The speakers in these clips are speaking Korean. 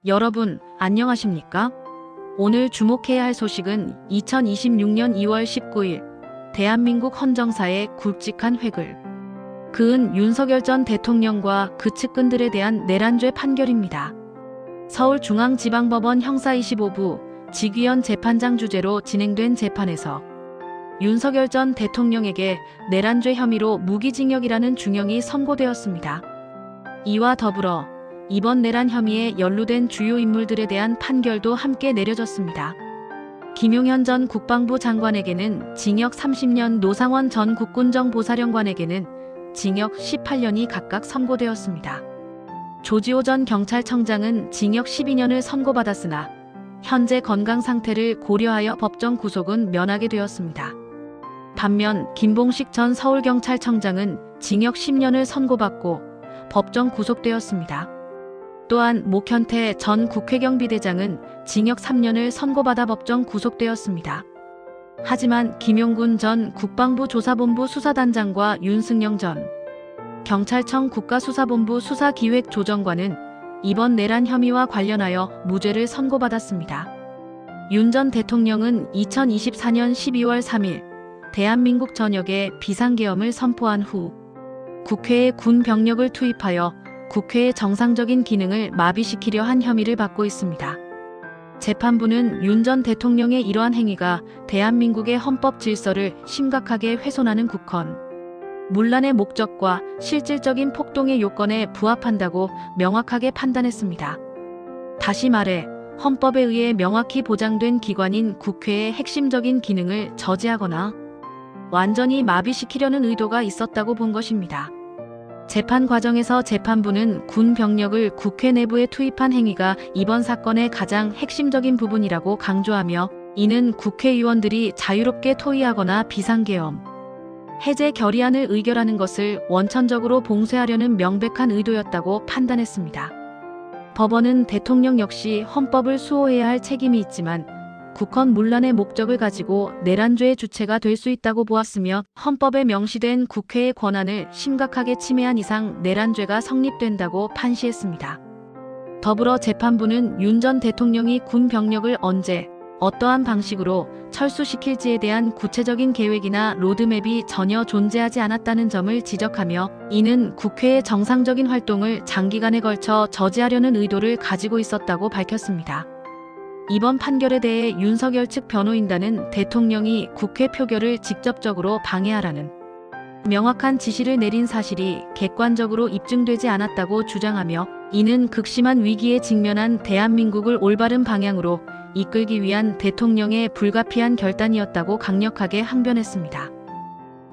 여러분, 안녕하십니까? 오늘 주목해야 할 소식은 2026년 2월 19일 대한민국 헌정사의 굵직한 획을 그은 윤석열 전 대통령과 그 측근들에 대한 내란죄 판결입니다. 서울중앙지방법원 형사 25부 지귀현 재판장 주재로 진행된 재판에서 윤석열 전 대통령에게 내란죄 혐의로 무기징역이라는 중형이 선고되었습니다. 이와 더불어 이번 내란 혐의에 연루된 주요 인물들에 대한 판결도 함께 내려졌습니다. 김용현 전 국방부 장관에게는 징역 30년, 노상원 전 국군정보사령관에게는 징역 18년이 각각 선고되었습니다. 조지호 전 경찰청장은 징역 12년을 선고받았으나 현재 건강 상태를 고려하여 법정 구속은 면하게 되었습니다. 반면 김봉식 전 서울경찰청장은 징역 10년을 선고받고 법정 구속되었습니다. 또한 목현태 전 국회경비대장은 징역 3년을 선고받아 법정 구속되었습니다. 하지만 김용군 전 국방부 조사본부 수사단장과 윤승영 전 경찰청 국가수사본부 수사기획조정관은 이번 내란 혐의와 관련하여 무죄를 선고받았습니다. 윤 전 대통령은 2024년 12월 3일 대한민국 전역에 비상계엄을 선포한 후 국회에 군 병력을 투입하여 국회의 정상적인 기능을 마비시키려 한 혐의를 받고 있습니다. 재판부는 윤 전 대통령의 이러한 행위가 대한민국의 헌법 질서를 심각하게 훼손하는 국헌, 문란의 목적과 실질적인 폭동의 요건에 부합한다고 명확하게 판단했습니다. 다시 말해 헌법에 의해 명확히 보장된 기관인 국회의 핵심적인 기능을 저지하거나 완전히 마비시키려는 의도가 있었다고 본 것입니다. 재판 과정에서 재판부는 군 병력을 국회 내부에 투입한 행위가 이번 사건의 가장 핵심적인 부분이라고 강조하며 이는 국회의원들이 자유롭게 토의하거나 비상계엄, 해제 결의안을 의결하는 것을 원천적으로 봉쇄하려는 명백한 의도였다고 판단했습니다. 법원은 대통령 역시 헌법을 수호해야 할 책임이 있지만 국헌 문란의 목적을 가지고 내란죄의 주체가 될 수 있다고 보았으며 헌법에 명시된 국회의 권한을 심각하게 침해한 이상 내란죄가 성립된다고 판시했습니다. 더불어 재판부는 윤 전 대통령이 군 병력을 언제, 어떠한 방식으로 철수시킬지에 대한 구체적인 계획이나 로드맵이 전혀 존재하지 않았다는 점을 지적하며 이는 국회의 정상적인 활동을 장기간에 걸쳐 저지하려는 의도를 가지고 있었다고 밝혔습니다. 이번 판결에 대해 윤석열 측 변호인단은 대통령이 국회 표결을 직접적으로 방해하라는 명확한 지시를 내린 사실이 객관적으로 입증되지 않았다고 주장하며 이는 극심한 위기에 직면한 대한민국을 올바른 방향으로 이끌기 위한 대통령의 불가피한 결단이었다고 강력하게 항변했습니다.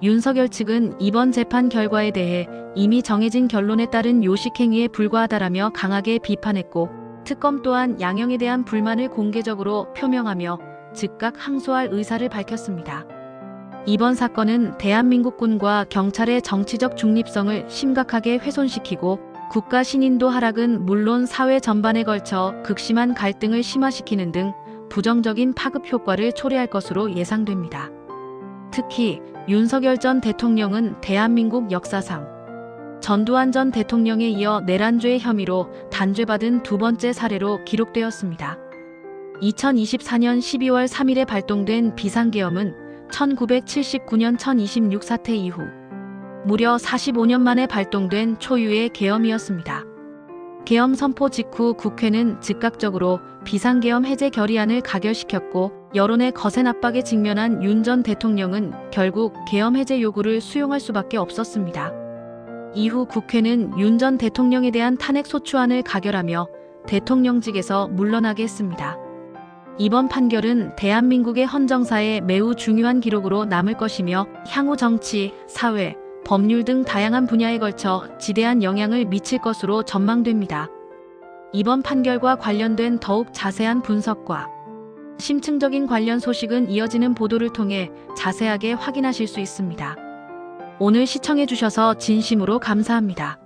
윤석열 측은 이번 재판 결과에 대해 이미 정해진 결론에 따른 요식행위에 불과하다라며 강하게 비판했고 특검 또한 양형에 대한 불만을 공개적으로 표명하며 즉각 항소할 의사를 밝혔습니다. 이번 사건은 대한민국군과 경찰의 정치적 중립성을 심각하게 훼손시키고 국가 신인도 하락은 물론 사회 전반에 걸쳐 극심한 갈등을 심화시키는 등 부정적인 파급 효과를 초래할 것으로 예상됩니다. 특히 윤석열 전 대통령은 대한민국 역사상 전두환 전 대통령에 이어 내란죄 혐의로 단죄받은 두 번째 사례로 기록되었습니다. 2024년 12월 3일에 발동된 비상계엄은 1979년 1026 사태 이후 무려 45년 만에 발동된 초유의 계엄이었습니다. 계엄 선포 직후 국회는 즉각적으로 비상계엄 해제 결의안을 가결시켰고 여론의 거센 압박에 직면한 윤 전 대통령은 결국 계엄 해제 요구를 수용할 수밖에 없었습니다. 이후 국회는 윤 전 대통령에 대한 탄핵소추안을 가결하며 대통령직에서 물러나게 했습니다. 이번 판결은 대한민국의 헌정사에 매우 중요한 기록으로 남을 것이며 향후 정치, 사회, 법률 등 다양한 분야에 걸쳐 지대한 영향을 미칠 것으로 전망됩니다. 이번 판결과 관련된 더욱 자세한 분석과 심층적인 관련 소식은 이어지는 보도를 통해 자세하게 확인하실 수 있습니다. 오늘 시청해주셔서 진심으로 감사합니다.